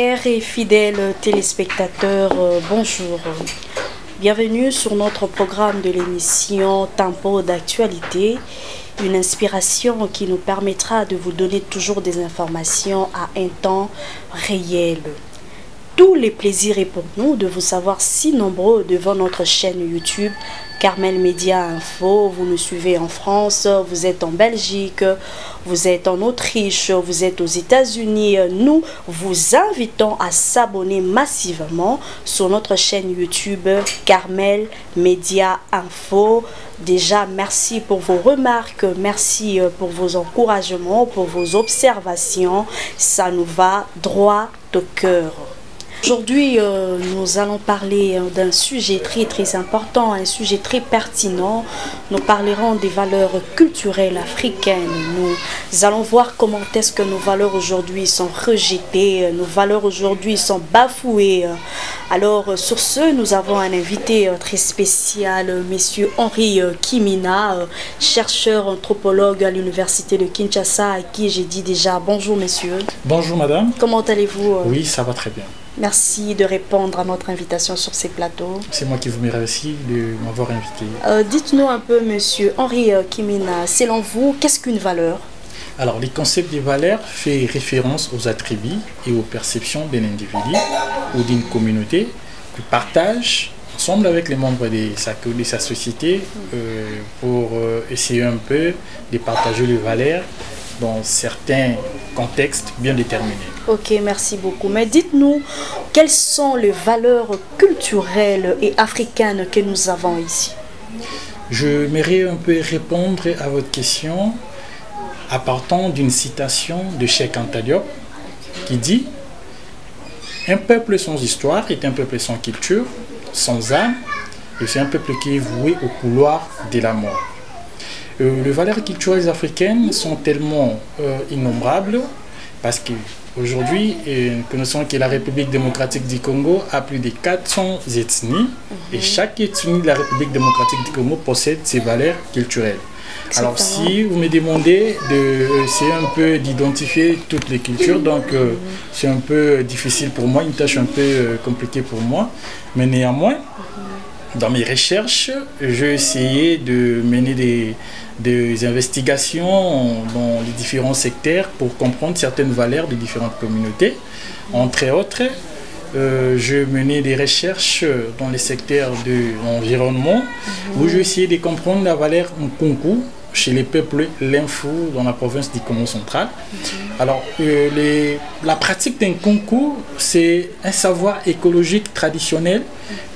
Chers et fidèles téléspectateurs, bonjour. Bienvenue sur notre programme de l'émission Tempo d'actualité, une inspiration qui nous permettra de vous donner toujours des informations à un temps réel. Tous les plaisirs est pour nous de vous savoir si nombreux devant notre chaîne YouTube Carmel Média Info. Vous nous suivez en France, vous êtes en Belgique, vous êtes en Autriche, vous êtes aux États-Unis. Nous vous invitons à s'abonner massivement sur notre chaîne YouTube Carmel Média Info. Déjà, merci pour vos remarques, merci pour vos encouragements, pour vos observations. Ça nous va droit au cœur. Aujourd'hui, nous allons parler d'un sujet très important, un sujet très pertinent. Nous parlerons des valeurs culturelles africaines. Nous allons voir comment est-ce que nos valeurs aujourd'hui sont rejetées, nos valeurs aujourd'hui sont bafouées. Alors, sur ce, nous avons un invité très spécial, Monsieur Henri Kimina, chercheur anthropologue à l'université de Kinshasa, à qui j'ai dit déjà bonjour, messieurs. Bonjour, madame. Comment allez-vous? Oui, ça va très bien. Merci de répondre à notre invitation sur ces plateaux. C'est moi qui vous remercie de m'avoir invité. Dites-nous un peu, monsieur Henri Kimina, selon vous, qu'est-ce qu'une valeur? Alors, le concept des valeurs fait référence aux attributs et aux perceptions d'un individu ou d'une communauté qui partage ensemble avec les membres de sa société pour essayer un peu de partager les valeurs dans certains contextes bien déterminés. Ok, merci beaucoup. Mais dites-nous, quelles sont les valeurs culturelles et africaines que nous avons ici? Je m'aimerais un peu répondre à votre question à partir d'une citation de Cheikh Anta Diop qui dit « Un peuple sans histoire est un peuple sans culture, sans âme, et c'est un peuple qui est voué au couloir de la mort. » Les valeurs culturelles africaines sont tellement innombrables parce qu'aujourd'hui, nous connaissons que la République démocratique du Congo a plus de 400 ethnies et chaque ethnie de la République démocratique du Congo possède ses valeurs culturelles. Alors si vous me demandez d'essayer un peu d'identifier toutes les cultures, donc c'est un peu difficile pour moi, une tâche un peu compliquée pour moi, mais néanmoins, dans mes recherches, j'ai essayé de mener des investigations dans les différents secteurs pour comprendre certaines valeurs de différentes communautés. Entre autres, je menais des recherches dans les secteurs de l'environnement où j'ai essayé de comprendre la valeur Nkunku chez les peuples Lenfou dans la province du Congo central. Alors, la pratique d'un Nkunku, c'est un savoir écologique traditionnel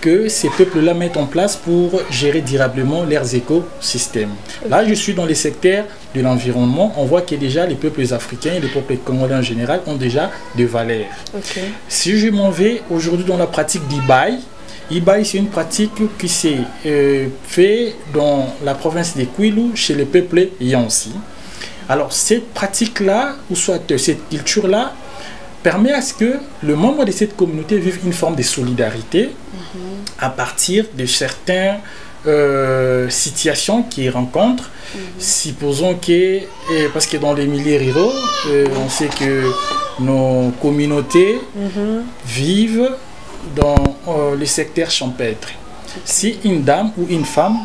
que ces peuples-là mettent en place pour gérer durablement leurs écosystèmes. Là, je suis dans les secteurs de l'environnement. On voit que déjà les peuples africains et les peuples congolais en général ont déjà des valeurs. Si je m'en vais aujourd'hui dans la pratique d'Ibaï, Ibaï, c'est une pratique qui s'est faite dans la province de Kwilu chez les peuples Yansi. Alors, cette pratique-là, ou soit cette culture-là, permet à ce que le membre de cette communauté vive une forme de solidarité à partir de certaines situations qu'ils rencontrent. Supposons que, parce que dans les milieux ruraux, on sait que nos communautés vivent dans les secteurs champêtres. Si une dame ou une femme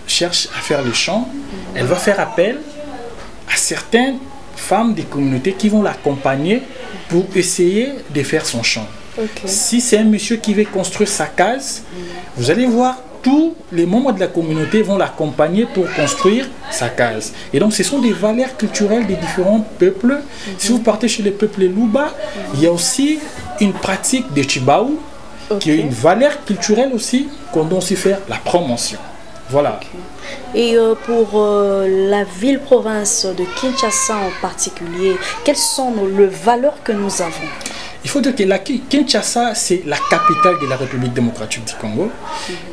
cherche à faire le champ, elle va faire appel à certaines femmes des communautés qui vont l'accompagner pour essayer de faire son champ. Si c'est un monsieur qui veut construire sa case, vous allez voir tous les membres de la communauté vont l'accompagner pour construire sa case. Et donc ce sont des valeurs culturelles des différents peuples. Si vous partez chez les peuples Luba, il y a aussi une pratique de Chibaou qui est une valeur culturelle aussi qu'on doit aussi faire la promotion. Voilà. Et pour la ville-province de Kinshasa en particulier, quelles sont les valeurs que nous avons? Il faut dire que Kinshasa, c'est la capitale de la République démocratique du Congo.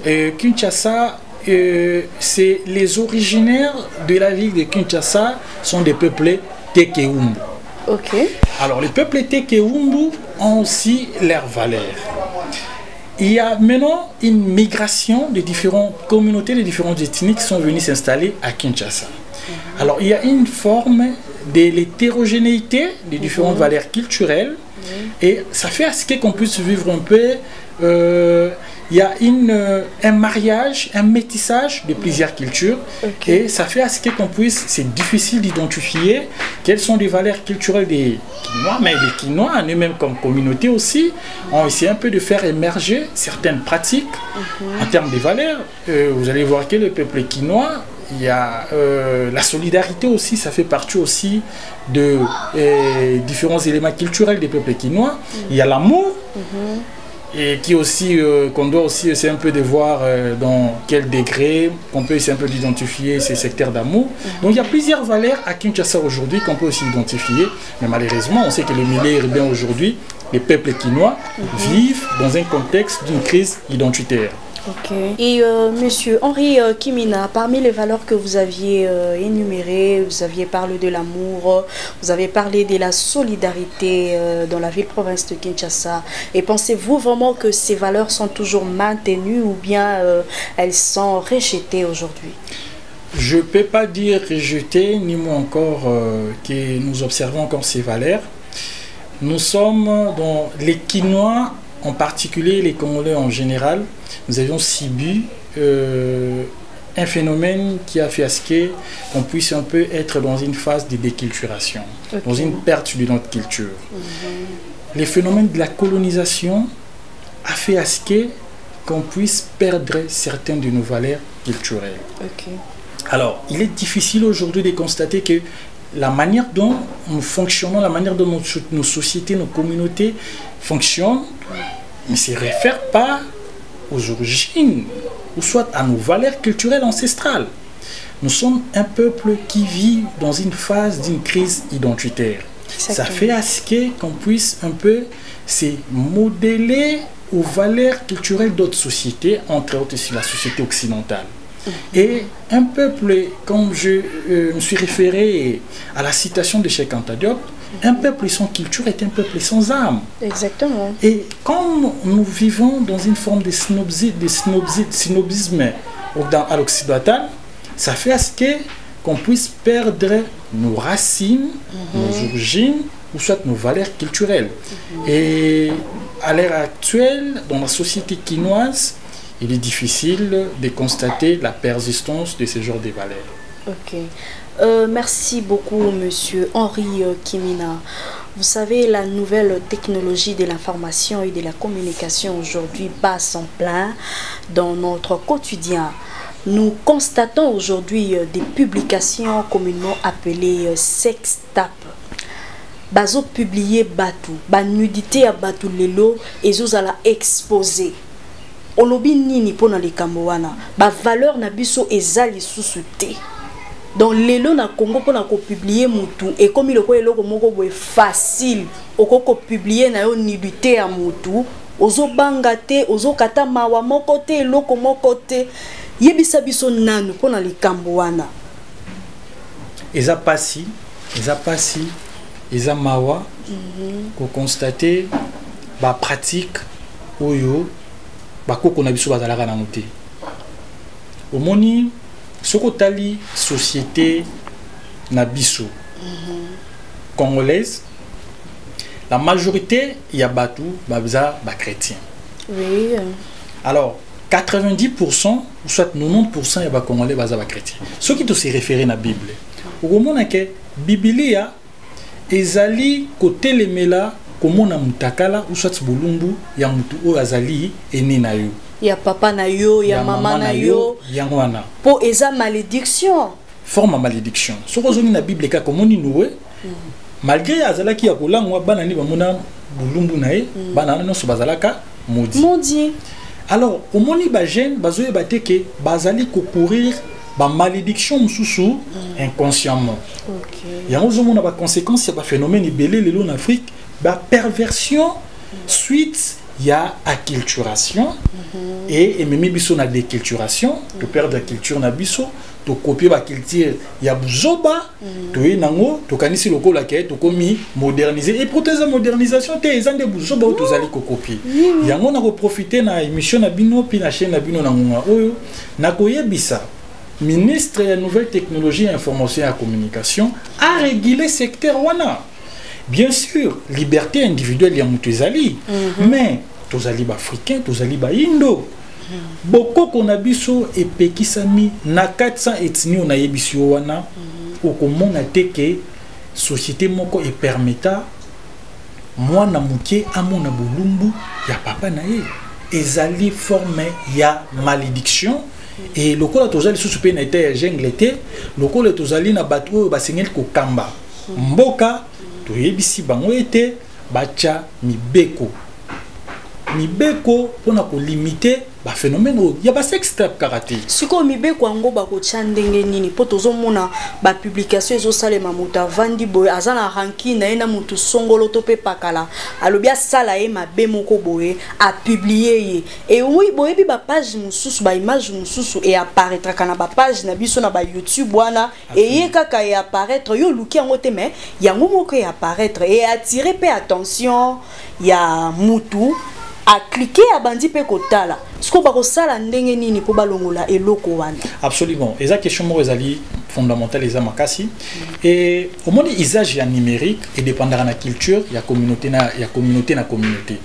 Et Kinshasa, c'est les originaires de la ville de Kinshasa sont des peuples Tekeumbu. Alors les peuples Tekeumbu ont aussi leurs valeurs. Il y a maintenant une migration de différentes communautés, de différentes ethnies qui sont venues s'installer à Kinshasa. Alors il y a une forme de l'hétérogénéité des différentes valeurs culturelles Et ça fait à ce qu'on puisse vivre un peu. Il y a un mariage, un métissage de plusieurs cultures. Et ça fait à ce qu'on puisse, c'est difficile d'identifier quelles sont les valeurs culturelles des Kinois, mais les Kinois, nous-mêmes comme communauté aussi, ont essayé un peu de faire émerger certaines pratiques en termes de valeurs. Vous allez voir que le peuple Kinois, il y a la solidarité aussi, ça fait partie aussi de différents éléments culturels des peuples Kinois. Il y a l'amour. Et qui aussi, qu'on doit aussi essayer un peu de voir dans quel degré qu'on peut essayer un peu d'identifier ces secteurs d'amour. Donc il y a plusieurs valeurs à Kinshasa aujourd'hui qu'on peut aussi identifier, mais malheureusement on sait que le milieu urbain aujourd'hui, les peuples Kinois vivent dans un contexte d'une crise identitaire. Et Monsieur Henri Kimina, parmi les valeurs que vous aviez énumérées, vous aviez parlé de l'amour, vous avez parlé de la solidarité dans la ville-province de Kinshasa. Et pensez-vous vraiment que ces valeurs sont toujours maintenues ou bien elles sont rejetées aujourd'hui? Je ne peux pas dire rejetées, ni moi encore que nous observons encore ces valeurs. Nous sommes dans les Kinois, en particulier les Congolais en général, nous avions subi un phénomène qui a fait à ce qu'on puisse un peu être dans une phase de déculturation, dans une perte de notre culture. Les phénomènes de la colonisation a fait à ce qu'on puisse perdre certaines de nos valeurs culturelles. Alors, il est difficile aujourd'hui de constater que la manière dont nous fonctionnons, la manière dont nos sociétés, nos communautés fonctionnent, ne se réfère pas aux origines, ou soit à nos valeurs culturelles ancestrales. Nous sommes un peuple qui vit dans une phase d'une crise identitaire. Ça fait à ce qu'on puisse un peu se modeler aux valeurs culturelles d'autres sociétés, entre autres la société occidentale. Et un peuple, comme je me suis référé à la citation de Cheikh Anta Diop, un peuple sans culture est un peuple sans âme. Exactement. Et comme nous vivons dans une forme de snobisme à l'occidental, ça fait à ce qu'on puisse perdre nos racines, nos origines, ou soit nos valeurs culturelles. Et à l'heure actuelle, dans la société kinoise, il est difficile de constater la persistance de ce genre de valeurs. Merci beaucoup, Monsieur Henri Kimina. Vous savez, la nouvelle technologie de l'information et de la communication aujourd'hui bat son plein dans notre quotidien. Nous constatons aujourd'hui des publications communément appelées sextapes. Bazo publié Batu, ba nudité à Batu lelo et zozala exposé. Olobi nini pona likambo wana, ba valeur na biso ezali susute. Donc lelo na Congo pona ko publier mutu et comme il ko eloko moko boy facile, oko ko publier na yo nudité à mutu, ozo bangate, ozo kata mawa moko te eloko moko te. Yebisa biso nanu pona likambo wana. Eza pasi, eza mawa ko constater ba pratique oyo bakoko na biso bazalaka na muté. Omoni soko tali société na biso congolaise, la majorité ya batu baza ba chrétien. Oui. Alors 90% ou soit 90% ya ba congolais baza ba chrétien. Ce qui te se référé na Bible. Okomona ke Biblia ezali côté lemela komona mutakala ou soit bolumbu ya mutu o azali ene na yo. Ya papa na yo, ya maman na yo, yangwana. Po eza malédiction. Forme à malédiction. Soko zoni na Bible ka komoni noué. Malgré azalaki ya kolangwa bana ni bamona bolumbu na ye, bana no so bazalaka maudit. Maudit. Alors, omoni ba jeune bazoye bateke bazali ko courir ba malédiction mususu inconsciemment. OK. Ya ozomona ba conséquences ya ba phénomène ibelé lelo en Afrique, ba perversion suite ya acculturation et même biso na déculturation, to perdre la culture na biso, to copier ba culture ya buzoba, to enango, to kanisi lokola ke to komi moderniser et protéger la modernisation te ezande buzoba to zali ko copier. Yango na ko profiter na émission na bino pi na chaîne na bino na ngonga oyo na koyebisa ministre ya nouvelle technologie information et communication a régulé secteur wana. bien sûr liberté individuelle ya mutu ezali mais tozali ba africain tozali ba indo bokoko na biso epekisami na 400 ethnie na yebisi wana okomona te ke société moko e permeta mwana muke amona bolumbu ya papa na ye ezali forme ya malédiction et lokola tozali susu pe na ete ya jungle te lokola tozali na bato oyo basengeli kokamba mboka toyebisi bango ete bacha mibeko pona ko limiter ba phénomène ya ba sex trap karaté siko mibeko ango ba ko chandenge nini po tozomona ba publication ezo salema muta vandi boy azana ranking na ena mutu songolo to pe pakala alobia sala e mabe moko boye a publier ye et oui boye bi ba page mususu ba image mususu et apparaître kana ba page na biso na ba YouTube wana et ye kaka e apparaître yo luki ango te mais yango moko e apparaître et attirer pe attention ya mutu a cliquer à bandi pe kotala sko ba ko sala ndenge nini po balongola eloko wana absolument eza question mo ezali fondamentale eza makasi et au monde usage ya numérique et dépendra na culture ya communauté na communauté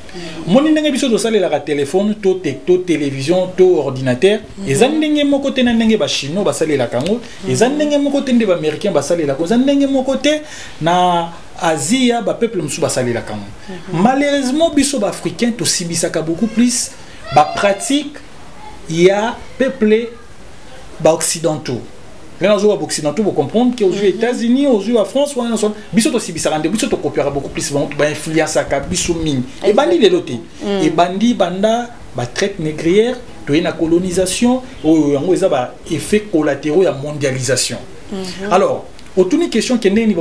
moni ndenge biso to salela ka téléphone to télévision to ordinateur eza ndenge moko te na ndenge ba chinois ba salela kango eza ndenge moko te nde ba américain ba salela ko eza ndenge moko te na Asia, ba peuple musu basali la kango. Malheureusement, biso ba africain to sibisaka beaucoup plus ba pratique ya peuple ba occidentaux. Les occidentaux vont comprendre qu'aux États-Unis, aux France, biso to sibisaka ndé biso to copiera beaucoup plus ba influence ka biso mine. Et bandi les lotés. Et bandi banda ba traite négrière, to na colonisation, ou yango eza ba effet collatéraux ya mondialisation. Alors autour une question qui est née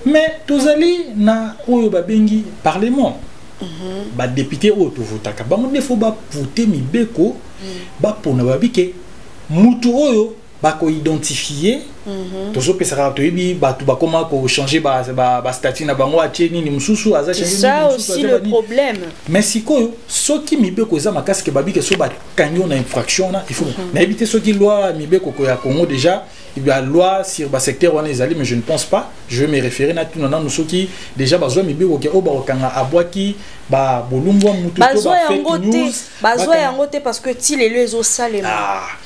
mais tozali na oyo babengi parlement ba député oyo to votaka bango ne faut ba voter mibeko ba pona babike mutu oyo ba ko identifier tozo pesaka to yebi ba tu ba comment ko changer ba statut na bango atie nini mususu aza changer ça aussi le problème mais sikoyo soki mibeko eza makasi ke babike so ba kanyo na infraction na il faut na éviter soki loi mibeko ko ya Congo déjà il y a loi sur le secteur où on est allé, mais je ne pense pas. Je vais me référer à tout le monde qui déjà besoin de me dire au Barokanga à Boaki, bah Bolumbo, Moutou, fake news. Bazoa yangote parce que ti les eaux salées.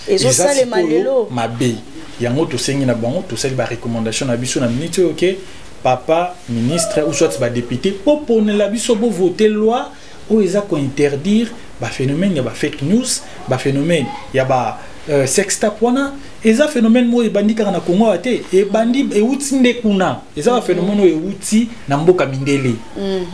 Les eaux salées malelo. Ma bé. Yango to sengi na bango to sali ba recommandation na biso na minute ok papa ministre ou soit ba député pour poner la biso pour voter loi où ils a ko interdire ba phénomène ya ba fake news, ba phénomène ya ba sextap wana eza phénomène mo ebandi kaka na Congo ate ebandi euti nde kuna eza phénomène o euti na mboka mindele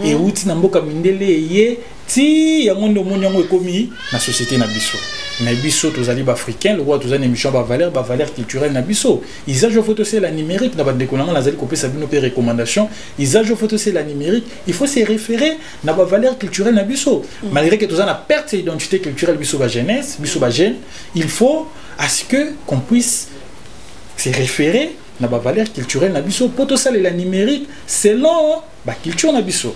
euti na mboka mindele ye ti yango ndo moni yango ekomi na société na biso tozali ba africain le roi tozali émission ba valeur culturelle na biso usage photo c'est la numérique na ba décollement nazali kopesa bino pe recommandation usage photo c'est la numérique il faut se référer na ba valeur culturelle na biso malgré que tozana perte d'identité culturelle biso ba jeunesse biso ba jeune il faut à ce que qu'on puisse se référer na ba valeur culturelle na biso poto sale la numérique selon ba culture na biso.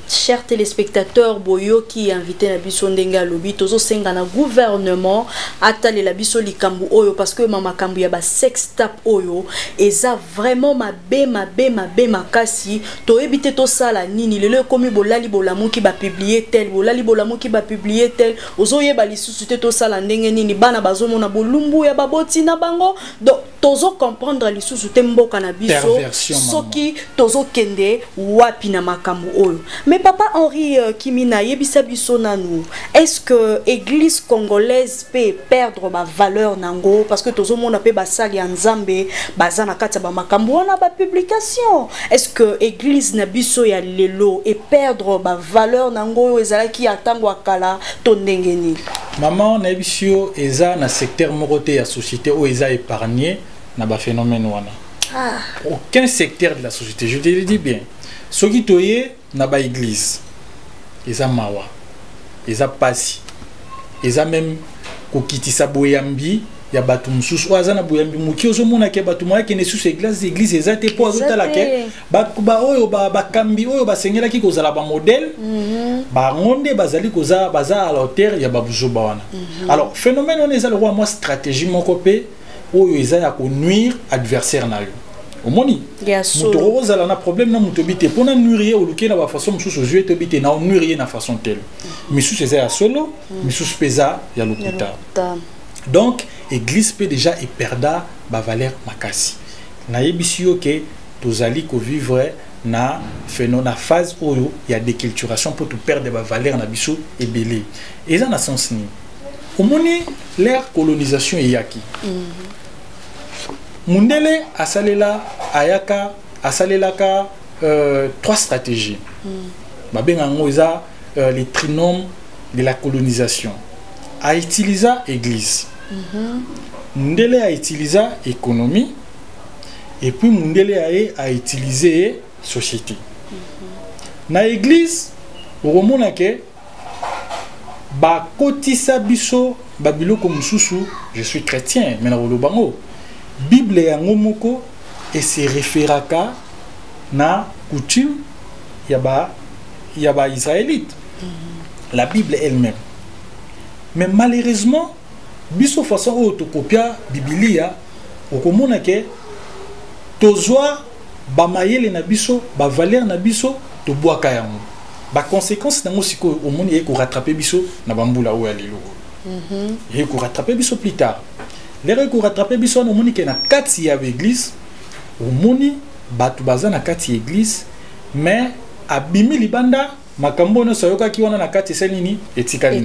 Chers téléspectateurs, boyo qui invité na biso ndenga lobi tozo senga na gouvernement atale la biso likambu oyo parce que mama kambu ya ba sex tap oyo eza vraiment mabe makasi to ebité to sala nini lelo komi bolali bolamu ki ba publier tel bolali bolamu ki ba publier tel ozo yeba lisusu te to sala ndenge nini bana bazomona bolumbu ya baboti na bango donc tozo comprendre lisusu te mboka na biso soki tozo kende wapi na makambu oyo. Mais papa Henri Kimina yebisa biso nanu est-ce que église congolaise peut perdre ma valeur nango parce que tozo mona pe basali ya nzambe bazana kati ba makambu wana ba publication est-ce que église na biso ya lelo et perdre ba valeur nango ezalaki atango akala to ndenge nini maman na biso eza na secteur moroté ya société o eza épargné na ba phénomène wana aucun secteur de la société je te le dis bien soki toye na ba église eza mawa eza pasi eza même kokitisa boyambi ya batu mususu aza na boyambi muki ozomona ke batu moya ke ne sous église eza te po azotala ke ba oyo ba kambi oyo basengela ki kozala ba modèle ba ngonde bazali koza baza à la hauteur ya babuzoba wana alors phénomène on eza le roi moi stratégie moko pe oyo eza ya ko nuire adversaire na yo omoni mutu ozala na problème na mutu bité pona nuire oluke na ba façon mususu ozwe to bité na nuire na façon telle misusu eza ya solo misusu peza ya lokuta donc église peut déjà et perda ba valeur makasi na yebisi yo ke tozali ko vivre na phénomène phase oyo ya déculturation pour tout perdre ba valeur na biso ebele eza na sens ni omoni l'ère colonisation eyaki Mundele asalela ayaka asalelaka trois stratégies. Babenga ngo eza les trinômes de la colonisation. A utilisé église. Mundele a utilisé économie et puis Mundele a utilisé société. Na église romona ke ba kotisa biso babiloko mususu je suis chrétien mais na bango Bible ya ngomoko et se référaka na coutume ya ba israélite. La Bible elle-même. Mais malheureusement, biso façon autocopia Biblia okomona ke tozwa ba mayele na biso, ba valeur na biso to boaka yango. Ba conséquence nango siko omoni e ko rattraper biso na bambula o ya lelo. Et ko rattraper biso plus tard. Les gens qui ont rattrapé biso na moni ke na kati ya église o moni batu baza na kati ya église mais abimi libanda makambo no soyoka ki wana na kati selini etikali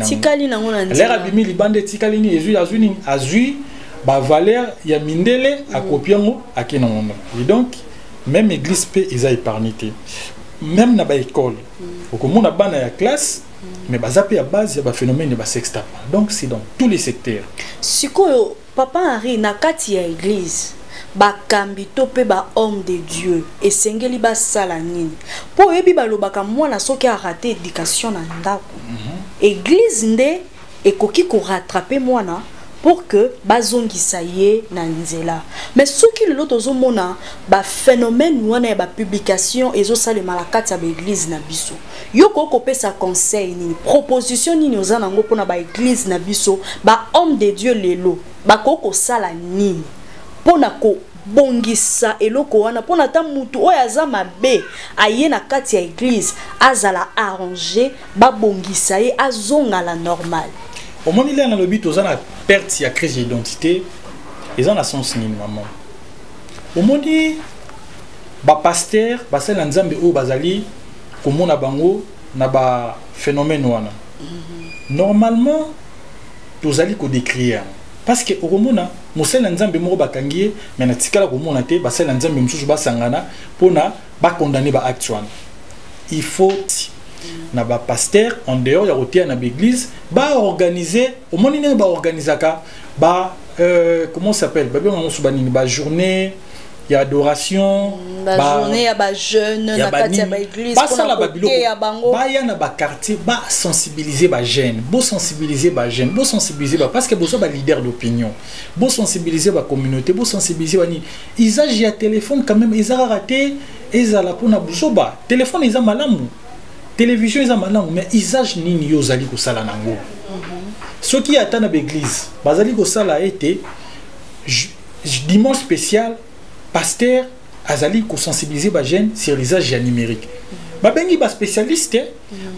na ngona les abimi libanda etikali ni azui ba valeur ya mindele akopiango akena ngona et donc même église peut eza épargnité même na ba école okomona bana ya classe mais baza pe ya base ya ba phénomène ba sexta donc c'est dans tous les secteurs sikoyo Papa Henri na kati ya église ba kambito pe ba homme de Dieu esengeli ba sala nini po yebi balobaka mwana soki a raté éducation na ndako église nde ekoki ko rattraper mwana pour que bazongisa ye na nzela mais soki lelo tozomona ba phénomène wana ya ba publication ezo salema la kati ya ba église na biso yoko kopesa conseil nini proposition nini ozana ngo pona ba église na biso ba homme de Dieu lelo bakoko sala nini pona ko bongisa eloko wana pona ta mutu oyo aza mabe aye na kati ya église azala arranger ba bongisa ye azonga la normale omoni lena lobi tozana perte ya crise d'identité eza na sens nini maman omoni ba pasteur basala nzambe oyo bazali komona bango na ba phénomène wana normalement tozali ko décrire parce que okomona mosala nzambe moko bakangie mais na tikala komona te basala nzambe mususu basangana pona ba condamner ba acte wana il faut na ba pasteur en dehors ya rotia na l'église ba organiser omoni ne ba organisaka ba comment ça s'appelle ba bien sobanini ba journée ya adoration ba journée ya ba jeune na kati ya ba église pona koke ya bango ba ya na ba quartier ba sensibiliser ba jeune bo sensibiliser ba jeune bo sensibiliser ba parce que bozo ba leader d'opinion bo sensibiliser ba communauté bo sensibiliser bani usage ya téléphone quand même ils a raté ezala pona bozo ba téléphone ils a malamu télévision ils a malamu mais usage nini yo zali ko sala nango ce qui attend na l'église bazali ko sala été dimanche spécial pasteur azali ko sensibiliser ba jeune sur l'usage numérique ba bengi ba spécialiste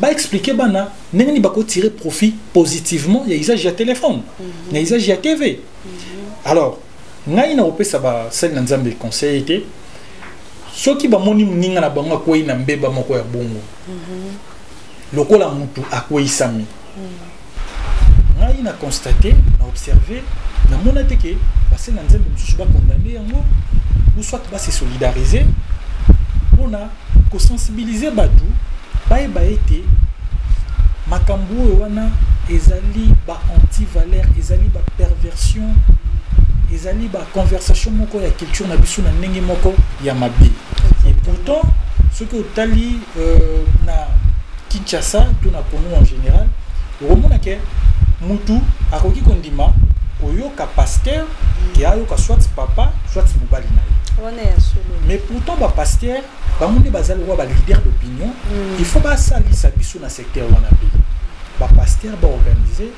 ba expliquer bana nengani ba ko tirer profit positivement ya usage ya téléphone ya usage ya TV alors ngai na opesa ba sel na nzambe conseil été soki ba moni mninga na bango ko ina mbeba moko ya bongo lokola mutu akoisami ngai na constater na observer na mona teke ba sel na nzambe mususu ba condamner yango ou soit va se solidariser on a ko sensibiliser batu ba été makambo wana ezali ba anti valeur ezali ba perversion ezali ba conversation moko ya culture na biso na ndenge moko ya mabe et pourtant ce que otali na Kinshasa tout na Congo en général romona ke mutu akoki kondima oyoka pasteur qui ayoka soit papa soit mobali na ye mais pourtant ba pasteur ba monde bazali wa ba leader d'opinion il faut ba sali sa biso na secteur wana pe ba pasteur ba organiser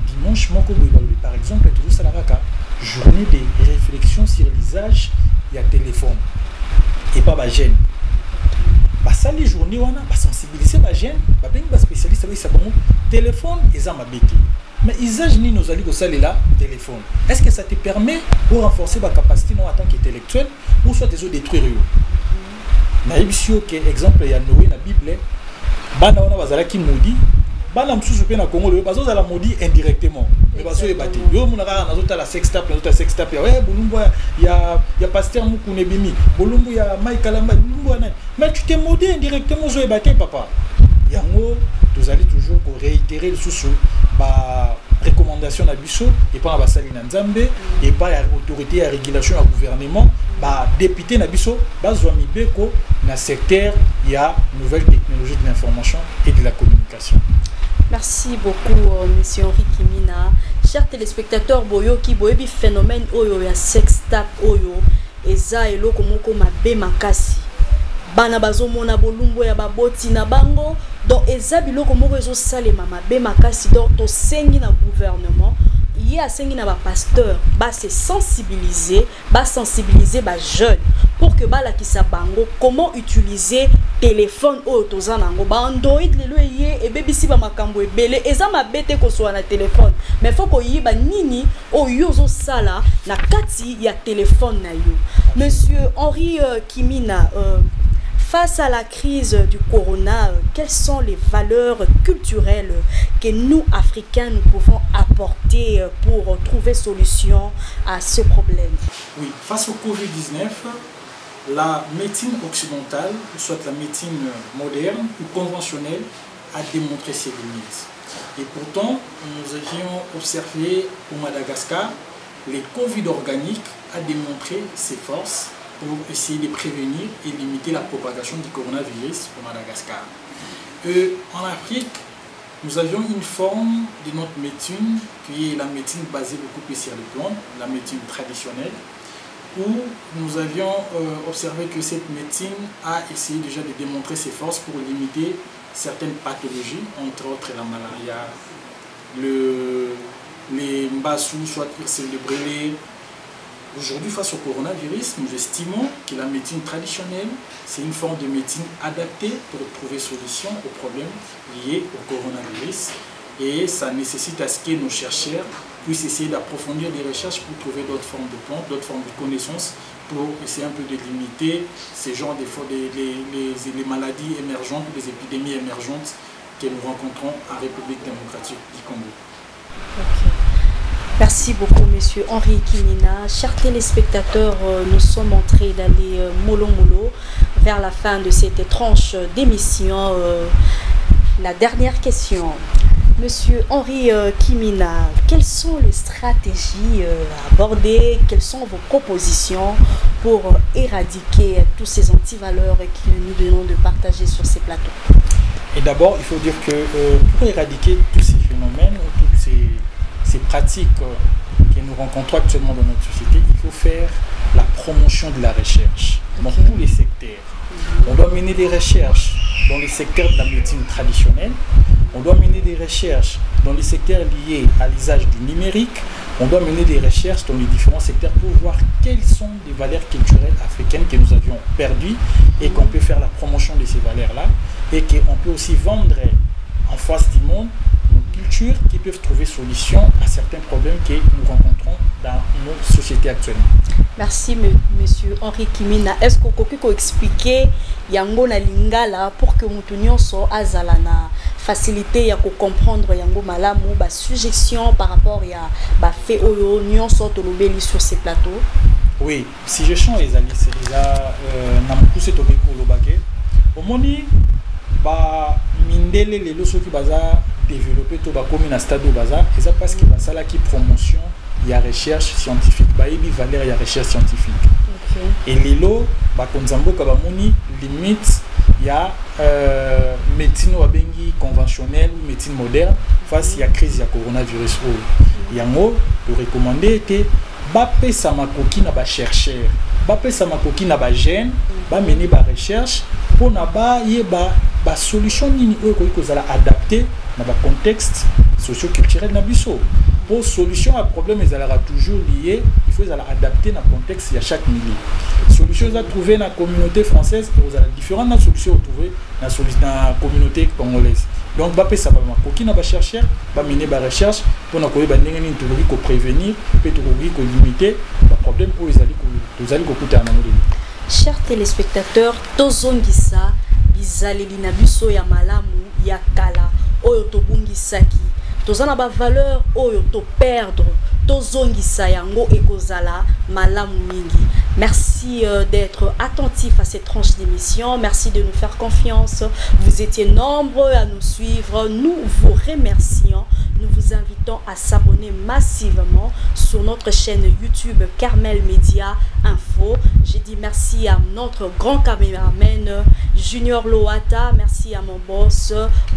dimanche moko boy par exemple tout ça la journée de réflexion sur l'usage il y a téléphone et pas ba gêne ça les journées on a sensibiliser ba gêne ba ben ba spécialiste avec ça bon téléphone ils ont mabété mais usage ni nous allons ça là téléphone est-ce que ça te permet pour renforcer ba capacité non en tant qu'intellectuel ou soit des autres détruire na ibisio que exemple ya Noé na Bible bana wana bazala ki maudit bana msusu pe na Congo le bazo za la maudit indirectement mais bazo e bati yo munaka na zota la sextape na zota sextape ya bulumbu ya pasteur Mukune Bimi bulumbu ya Mike Kalamba bulumbu na mais tu t'es maudit indirectement zo e bati papa yango vous allez toujours réitérer le sous ba recommandation na biso et pas ba sali na Nzambe et pas la autorité à régulation à gouvernement ba député na biso ba zwa mibeko na secteur il y a nouvelles technologies de l'information et de la communication. Merci beaucoup monsieur Henri Kimina. Chers téléspectateurs boyo ki boyebi phénomène oyo ya sextape oyo eza eloko moko mabe makasi bana bazomona bolumbu ya baboti na bango donc eza biloko moko ezo salema mabe makasi donc to sengi na gouvernement y a sengi na ba pasteur ba se sensibiliser ba jeunes pour que bala ki sa bango comment utiliser téléphone oyo toza nango ba Android lelo ye e bebisi ba makambo ebele eza mabete ko so na téléphone mais faut ko yiba nini oyo zo sala na kati ya téléphone na yo. Monsieur Henri Kimina, face à la crise du corona, quelles sont les valeurs culturelles que nous, Africains, nous pouvons apporter pour trouver solution à ce problème? Oui, face au Covid-19, la médecine occidentale, soit la médecine moderne ou conventionnelle, a démontré ses limites. Et pourtant, nous avions observé au Madagascar, les Covid organiques a démontré ses forces pour essayer de prévenir et limiter la propagation du coronavirus au Madagascar. En Afrique, nous avions une forme de notre médecine qui est la médecine basée beaucoup plus sur les plantes, la médecine traditionnelle, où nous avions observé que cette médecine a essayé déjà de démontrer ses forces pour limiter certaines pathologies, entre autres la malaria, les mbassous, soit le brûlé. Aujourd'hui, face au coronavirus, nous estimons que la médecine traditionnelle, c'est une forme de médecine adaptée pour trouver solution aux problèmes liés au coronavirus. Et ça nécessite à ce que nos chercheurs puissent essayer d'approfondir les recherches pour trouver d'autres formes de plantes, d'autres formes de connaissances, pour essayer un peu de limiter ces genres de les maladies émergentes, les épidémies émergentes que nous rencontrons en République démocratique du Congo. Okay. Merci beaucoup, monsieur Henri Kimina. Chers téléspectateurs, nous sommes en train d'aller mollo vers la fin de cette tranche d'émission. La dernière question. Monsieur Henri Kimina, quelles sont les stratégies à aborder? Quelles sont vos propositions pour éradiquer tous ces antivaleurs que nous venons de partager sur ces plateaux? Et d'abord, il faut dire que pour éradiquer tous ces phénomènes, toutes ces pratiques que nous rencontrons actuellement dans notre société, il faut faire la promotion de la recherche dans tous les secteurs. On doit mener des recherches dans les secteurs de la médecine traditionnelle, on doit mener des recherches dans les secteurs liés à l'usage du numérique, on doit mener des recherches dans les différents secteurs pour voir quelles sont les valeurs culturelles africaines que nous avions perdues et qu'on peut faire la promotion de ces valeurs-là et qu'on peut aussi vendre en face du monde cultures qui peuvent trouver solution à certains problèmes que nous rencontrons dans nos sociétés actuellement. Merci monsieur Henri Kimina. Est-ce que vous pouvez expliquer yango na lingala pour que nous so azala na facilité ya ko comprendre yango malamu ba suggestion par rapport ya ba fait oyo nyonso to lobeli sur ces plateaux? Oui, si je chante les alliés c'est déjà na mukuse to beko lobake. Omoni ba mindele les loso qui baza développer tout ba comme na stade baza et ça parce que ça là qui promotion il y a recherche scientifique ba ebi valeur il y a recherche scientifique. Okay. Et lelo ba konzambo ka ba moni limite il y a médecine wabengi conventionnelle ou médecine moderne face à crise ya coronavirus o yango de recommander était ba pesa makoki na ba chercheur ba pesa makoki na ba jeune ba mener ba recherche pour na ba yeba ba solution nini oyo ko zala adapter na ba contexte socio-culturel na biso pour solution à problème ils allaient toujours lié, il faut adapter dans le contexte à chaque milieu. Solution à trouver dans la communauté française, vous avez différentes solutions à trouver dans la communauté congolaise. Donc bah ça va qui n'a pas cherché, bah mener ba recherche pour na ko ba ndenge ni tologi ko prévenir, pe tologi ko limiter ba problème pour les ali ko kuta na modeli. Chers téléspectateurs, tozongisa bizaleli na biso ya malamu ya kala oyo tobungisaki. Tozana ba valeur oyo to perdre, tozongisa yango ekozala malamu mingi. Merci d'être attentif à cette tranche d'émission. Merci de nous faire confiance. Vous étiez nombreux à nous suivre. Nous vous remercions. Nous vous invitons à s'abonner massivement sur notre chaîne YouTube Carmel Media Info. J'ai dit merci à notre grand caméraman Junior Loata. Merci à mon boss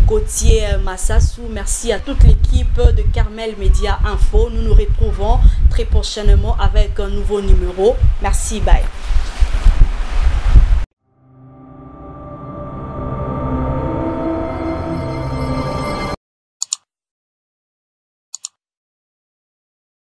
Gauthier Massassou. Merci à toute l'équipe de Carmel Media Info. Nous nous retrouvons très prochainement avec un nouveau numéro. Merci, bye.